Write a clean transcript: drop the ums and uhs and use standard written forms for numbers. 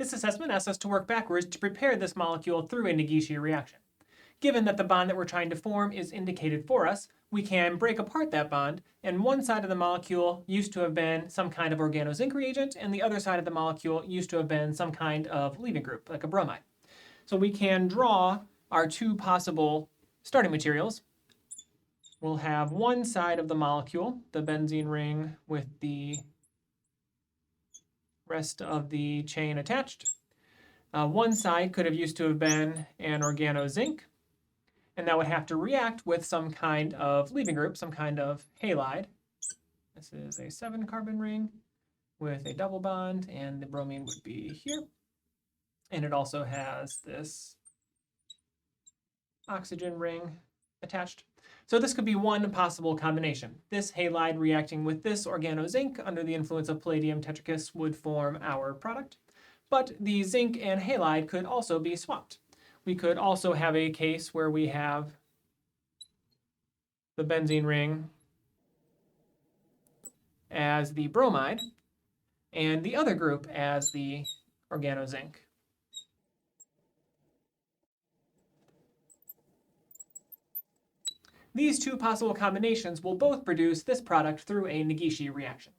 This assessment asks us to work backwards to prepare this molecule through a Negishi reaction. Given that the bond that we're trying to form is indicated for us, we can break apart that bond, and one side of the molecule used to have been some kind of organozinc reagent, and the other side of the molecule used to have been some kind of leaving group, like a bromide. So we can draw our two possible starting materials. We'll have one side of the molecule, the benzene ring with the rest of the chain attached. One side could have used to have been an organozinc, and that would have to react with some kind of leaving group, some kind of halide. This is a 7-carbon ring with a double bond, and the bromine would be here. And it also has this oxygen ring attached. So this could be one possible combination. This halide reacting with this organozinc under the influence of palladium tetrakis would form our product. But the zinc and halide could also be swapped. We could also have a case where we have the benzene ring as the bromide and the other group as the organozinc. These two possible combinations will both produce this product through a Negishi reaction.